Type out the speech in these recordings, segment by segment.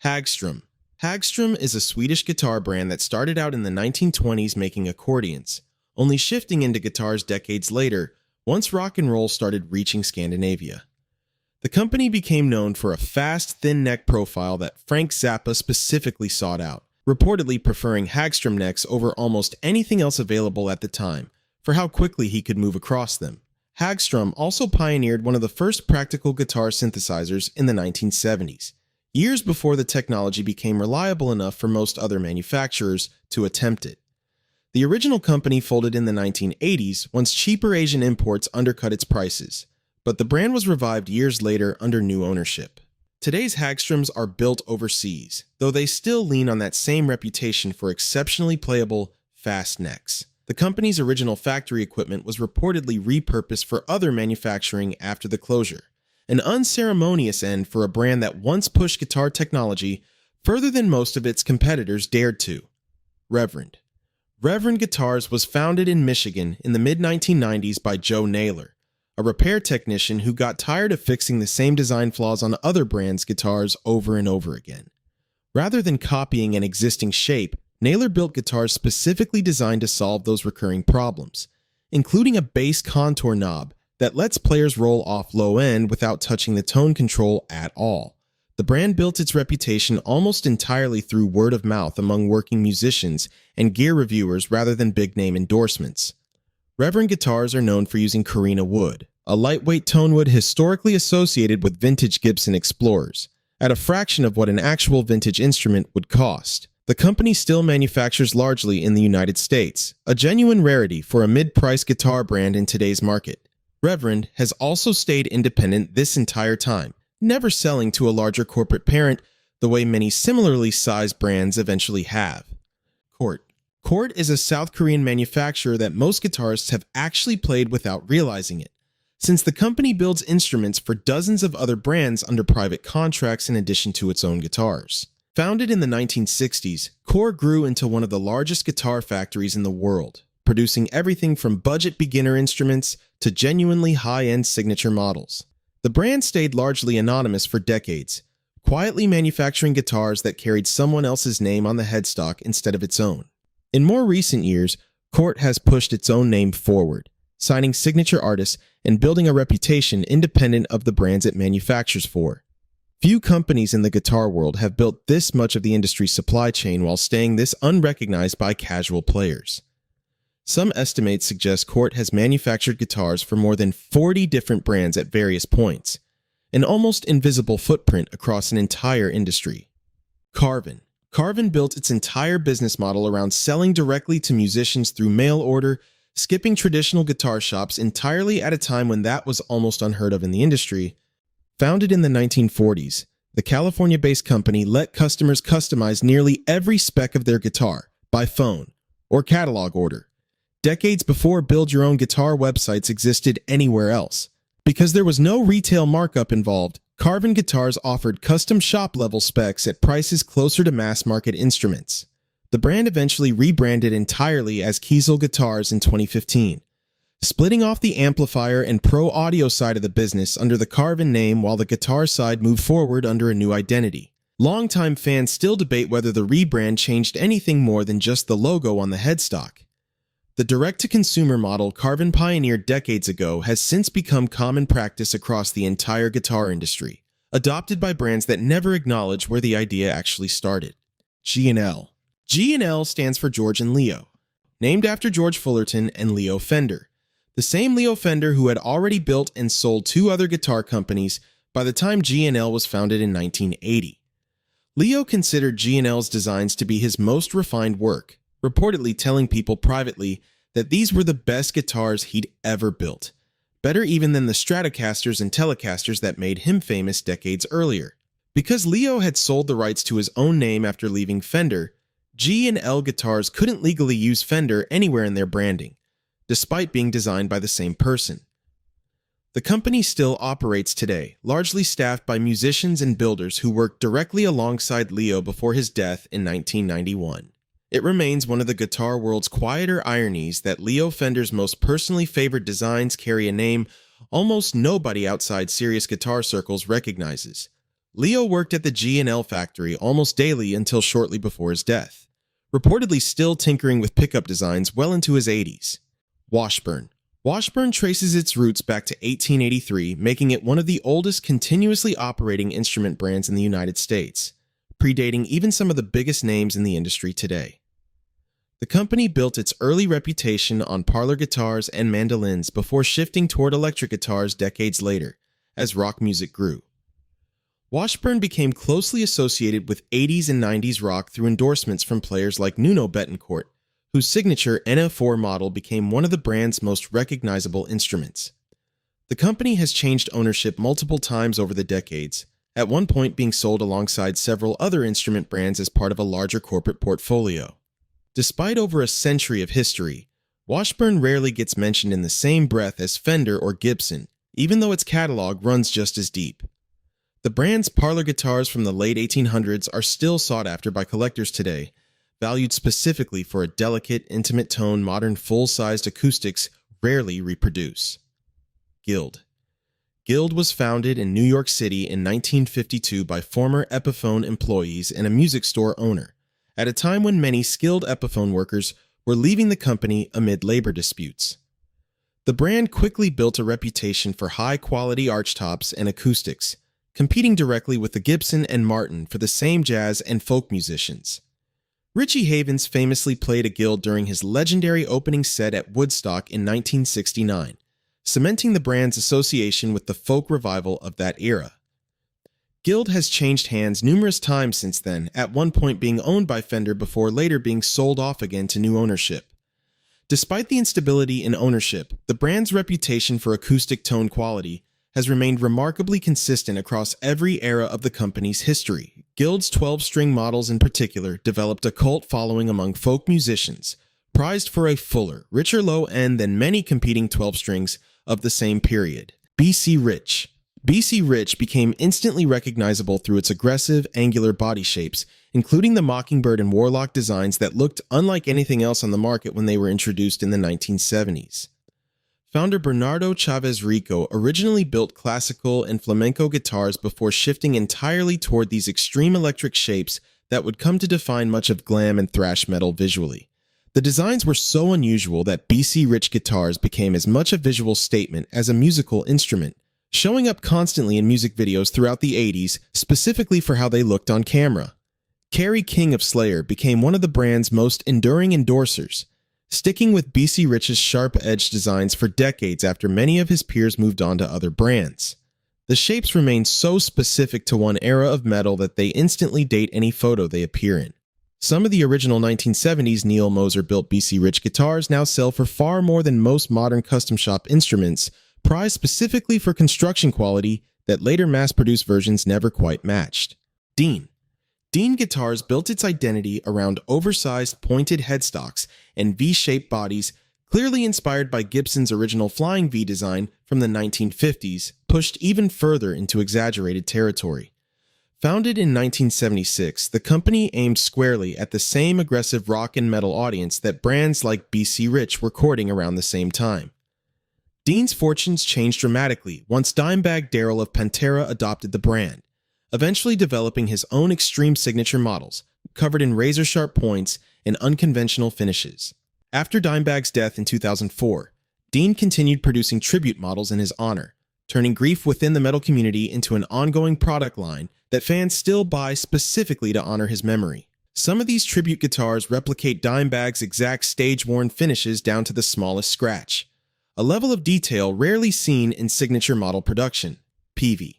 Hagstrom. Hagstrom is a Swedish guitar brand that started out in the 1920s making accordions, only shifting into guitars decades later once rock and roll started reaching Scandinavia. The company became known for a fast, thin neck profile that Frank Zappa specifically sought out, reportedly preferring Hagstrom necks over almost anything else available at the time for how quickly he could move across them. Hagstrom also pioneered one of the first practical guitar synthesizers in the 1970s, years before the technology became reliable enough for most other manufacturers to attempt it. The original company folded in the 1980s once cheaper Asian imports undercut its prices, but the brand was revived years later under new ownership. Today's Hagstroms are built overseas, though they still lean on that same reputation for exceptionally playable, fast necks. The company's original factory equipment was reportedly repurposed for other manufacturing after the closure, an unceremonious end for a brand that once pushed guitar technology further than most of its competitors dared to. Reverend. Reverend Guitars was founded in Michigan in the mid-1990s by Joe Naylor, a repair technician who got tired of fixing the same design flaws on other brands' guitars over and over again. Rather than copying an existing shape, Naylor built guitars specifically designed to solve those recurring problems, including a bass contour knob that lets players roll off low end without touching the tone control at all. The brand built its reputation almost entirely through word of mouth among working musicians and gear reviewers rather than big-name endorsements. Reverend Guitars are known for using Carina wood, a lightweight tone wood historically associated with vintage Gibson Explorers, at a fraction of what an actual vintage instrument would cost. The company still manufactures largely in the United States, a genuine rarity for a mid-price guitar brand in today's market. Reverend has also stayed independent this entire time, never selling to a larger corporate parent the way many similarly sized brands eventually have. Cort. Cort is a South Korean manufacturer that most guitarists have actually played without realizing it, since the company builds instruments for dozens of other brands under private contracts in addition to its own guitars. Founded in the 1960s, Cort grew into one of the largest guitar factories in the world, producing everything from budget beginner instruments to genuinely high-end signature models. The brand stayed largely anonymous for decades, quietly manufacturing guitars that carried someone else's name on the headstock instead of its own. In more recent years, Cort has pushed its own name forward, signing signature artists and building a reputation independent of the brands it manufactures for. Few companies in the guitar world have built this much of the industry's supply chain while staying this unrecognized by casual players. Some estimates suggest Cort has manufactured guitars for more than 40 different brands at various points, an almost invisible footprint across an entire industry. Carvin. Carvin built its entire business model around selling directly to musicians through mail order, skipping traditional guitar shops entirely at a time when that was almost unheard of in the industry. Founded in the 1940s, the California-based company let customers customize nearly every spec of their guitar by phone or catalog order, decades before build-your-own guitar websites existed anywhere else. Because there was no retail markup involved, Carvin Guitars offered custom shop-level specs at prices closer to mass-market instruments. The brand eventually rebranded entirely as Kiesel Guitars in 2015, splitting off the amplifier and pro audio side of the business under the Carvin name while the guitar side moved forward under a new identity. Longtime fans still debate whether the rebrand changed anything more than just the logo on the headstock. The direct-to-consumer model Carvin pioneered decades ago has since become common practice across the entire guitar industry, adopted by brands that never acknowledge where the idea actually started. G&L. G&L stands for George and Leo, named after George Fullerton and Leo Fender, the same Leo Fender who had already built and sold two other guitar companies by the time G&L was founded in 1980. Leo considered G&L's designs to be his most refined work, reportedly telling people privately that these were the best guitars he'd ever built, better even than the Stratocasters and Telecasters that made him famous decades earlier. Because Leo had sold the rights to his own name after leaving Fender, G&L guitars couldn't legally use Fender anywhere in their branding, despite being designed by the same person. The company still operates today, largely staffed by musicians and builders who worked directly alongside Leo before his death in 1991. It remains one of the guitar world's quieter ironies that Leo Fender's most personally favored designs carry a name almost nobody outside serious guitar circles recognizes: Leo worked at the G&L factory almost daily until shortly before his death, reportedly still tinkering with pickup designs well into his 80s. Washburn. Washburn traces its roots back to 1883, making it one of the oldest continuously operating instrument brands in the United States, predating even some of the biggest names in the industry today. The company built its early reputation on parlor guitars and mandolins before shifting toward electric guitars decades later, as rock music grew. Washburn became closely associated with 80s and 90s rock through endorsements from players like Nuno Bettencourt, whose signature NF4 model became one of the brand's most recognizable instruments. The company has changed ownership multiple times over the decades, at one point being sold alongside several other instrument brands as part of a larger corporate portfolio. Despite over a century of history, Washburn rarely gets mentioned in the same breath as Fender or Gibson, even though its catalog runs just as deep. The brand's parlor guitars from the late 1800s are still sought after by collectors today, valued specifically for a delicate, intimate tone modern full-sized acoustics rarely reproduce. Guild. Guild was founded in New York City in 1952 by former Epiphone employees and a music store owner, at a time when many skilled Epiphone workers were leaving the company amid labor disputes. The brand quickly built a reputation for high-quality archtops and acoustics, competing directly with the Gibson and Martin for the same jazz and folk musicians. Richie Havens famously played a Guild during his legendary opening set at Woodstock in 1969, cementing the brand's association with the folk revival of that era. Guild has changed hands numerous times since then, at one point being owned by Fender before later being sold off again to new ownership. Despite the instability in ownership, the brand's reputation for acoustic tone quality has remained remarkably consistent across every era of the company's history. Guild's 12-string models in particular developed a cult following among folk musicians, prized for a fuller, richer low end than many competing 12-strings of the same period. BC Rich. BC Rich became instantly recognizable through its aggressive, angular body shapes, including the Mockingbird and Warlock designs that looked unlike anything else on the market when they were introduced in the 1970s. Founder Bernardo Chavez Rico originally built classical and flamenco guitars before shifting entirely toward these extreme electric shapes that would come to define much of glam and thrash metal visually. The designs were so unusual that BC Rich guitars became as much a visual statement as a musical instrument, showing up constantly in music videos throughout the 80s, specifically for how they looked on camera. Kerry King of Slayer became one of the brand's most enduring endorsers, sticking with BC Rich's sharp-edged designs for decades after many of his peers moved on to other brands. The shapes remain so specific to one era of metal that they instantly date any photo they appear in. Some of the original 1970s Neil Moser-built BC Rich guitars now sell for far more than most modern custom shop instruments, prized specifically for construction quality that later mass-produced versions never quite matched. Dean. Dean Guitars built its identity around oversized pointed headstocks and V-shaped bodies, clearly inspired by Gibson's original Flying V design from the 1950s, pushed even further into exaggerated territory. Founded in 1976, the company aimed squarely at the same aggressive rock and metal audience that brands like BC Rich were courting around the same time. Dean's fortunes changed dramatically once Dimebag Darrell of Pantera adopted the brand, eventually developing his own extreme signature models, covered in razor-sharp points and unconventional finishes. After Dimebag's death in 2004, Dean continued producing tribute models in his honor, turning grief within the metal community into an ongoing product line that fans still buy specifically to honor his memory. Some of these tribute guitars replicate Dimebag's exact stage-worn finishes down to the smallest scratch, a level of detail rarely seen in signature model production. Peavey.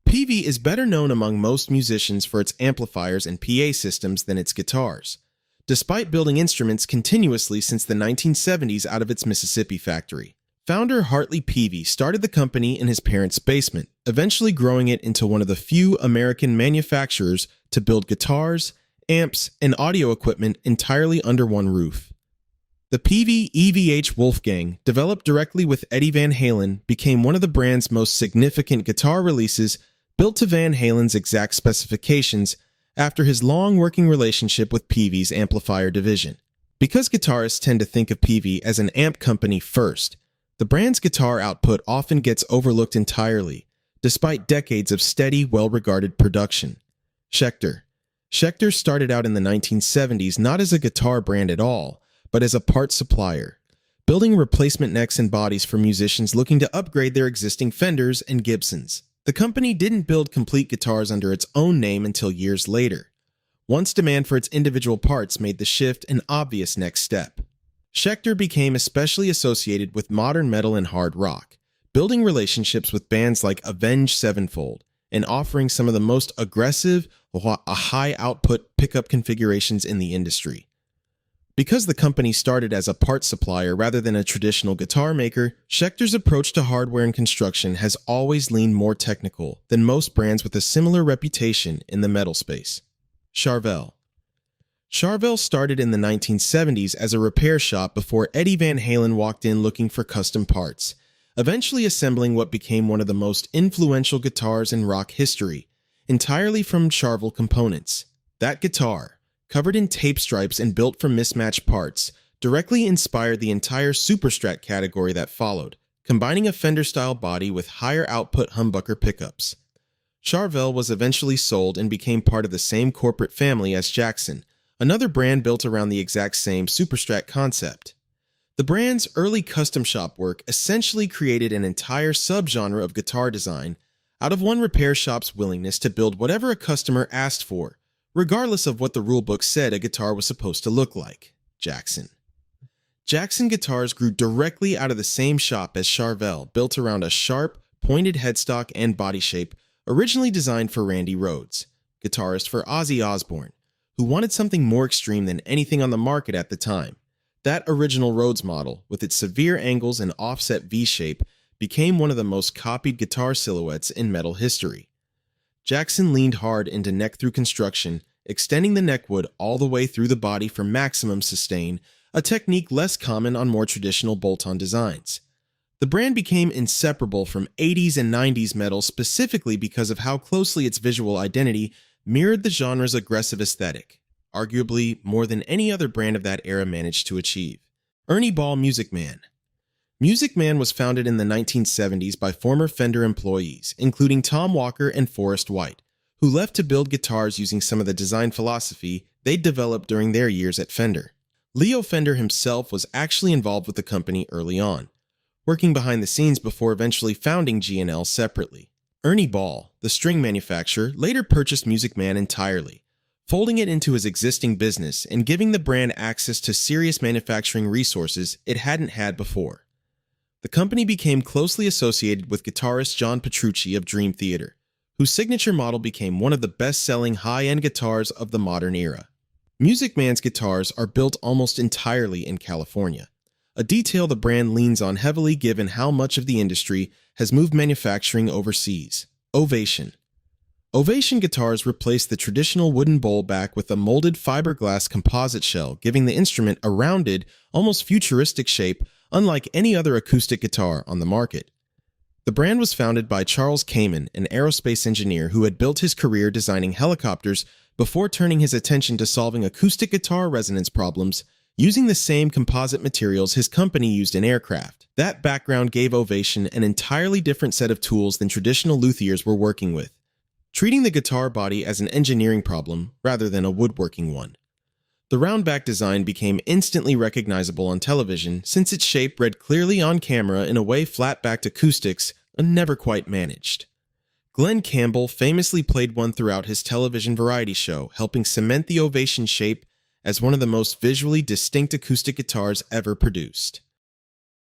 Peavey is better known among most musicians for its amplifiers and PA systems than its guitars, despite building instruments continuously since the 1970s out of its Mississippi factory. Founder Hartley Peavey started the company in his parents' basement, eventually growing it into one of the few American manufacturers to build guitars, amps, and audio equipment entirely under one roof. The Peavey EVH Wolfgang, developed directly with Eddie Van Halen, became one of the brand's most significant guitar releases, built to Van Halen's exact specifications after his long working relationship with Peavey's amplifier division. Because guitarists tend to think of Peavey as an amp company first, the brand's guitar output often gets overlooked entirely, despite decades of steady, well-regarded production. Schecter. Schecter started out in the 1970s not as a guitar brand at all, but as a parts supplier, building replacement necks and bodies for musicians looking to upgrade their existing Fenders and Gibsons. The company didn't build complete guitars under its own name until years later, once demand for its individual parts made the shift an obvious next step. Schecter became especially associated with modern metal and hard rock, building relationships with bands like Avenged Sevenfold and offering some of the most aggressive, high-output pickup configurations in the industry. Because the company started as a parts supplier rather than a traditional guitar maker, Schecter's approach to hardware and construction has always leaned more technical than most brands with a similar reputation in the metal space. Charvel. Charvel started in the 1970s as a repair shop before Eddie Van Halen walked in looking for custom parts, eventually assembling what became one of the most influential guitars in rock history, entirely from Charvel components. That guitar, covered in tape stripes and built from mismatched parts, directly inspired the entire Superstrat category that followed, combining a Fender-style body with higher output humbucker pickups. Charvel was eventually sold and became part of the same corporate family as Jackson, another brand built around the exact same Superstrat concept. The brand's early custom shop work essentially created an entire subgenre of guitar design out of one repair shop's willingness to build whatever a customer asked for, regardless of what the rulebook said a guitar was supposed to look like. Jackson. Jackson guitars grew directly out of the same shop as Charvel, built around a sharp, pointed headstock and body shape originally designed for Randy Rhoads, guitarist for Ozzy Osbourne, who wanted something more extreme than anything on the market at the time. That original Rhoads model, with its severe angles and offset V-shape, became one of the most copied guitar silhouettes in metal history. Jackson leaned hard into neck-through construction, extending the neckwood all the way through the body for maximum sustain, a technique less common on more traditional bolt-on designs. The brand became inseparable from 80s and 90s metal specifically because of how closely its visual identity mirrored the genre's aggressive aesthetic, arguably more than any other brand of that era managed to achieve. Ernie Ball Music Man. Music Man was founded in the 1970s by former Fender employees, including Tom Walker and Forrest White, who left to build guitars using some of the design philosophy they'd developed during their years at Fender. Leo Fender himself was actually involved with the company early on, working behind the scenes before eventually founding G&L separately. Ernie Ball, the string manufacturer, later purchased Music Man entirely, folding it into his existing business and giving the brand access to serious manufacturing resources it hadn't had before. The company became closely associated with guitarist John Petrucci of Dream Theater, whose signature model became one of the best-selling high-end guitars of the modern era. Music Man's guitars are built almost entirely in California, a detail the brand leans on heavily given how much of the industry has moved manufacturing overseas. Ovation. Ovation guitars replaced the traditional wooden bowl back with a molded fiberglass composite shell, giving the instrument a rounded, almost futuristic shape unlike any other acoustic guitar on the market. The brand was founded by Charles Kamen, an aerospace engineer who had built his career designing helicopters before turning his attention to solving acoustic guitar resonance problems using the same composite materials his company used in aircraft. That background gave Ovation an entirely different set of tools than traditional luthiers were working with, treating the guitar body as an engineering problem rather than a woodworking one. The round back design became instantly recognizable on television since its shape read clearly on camera in a way flat-backed acoustics never quite managed. Glenn Campbell famously played one throughout his television variety show, helping cement the Ovation shape as one of the most visually distinct acoustic guitars ever produced.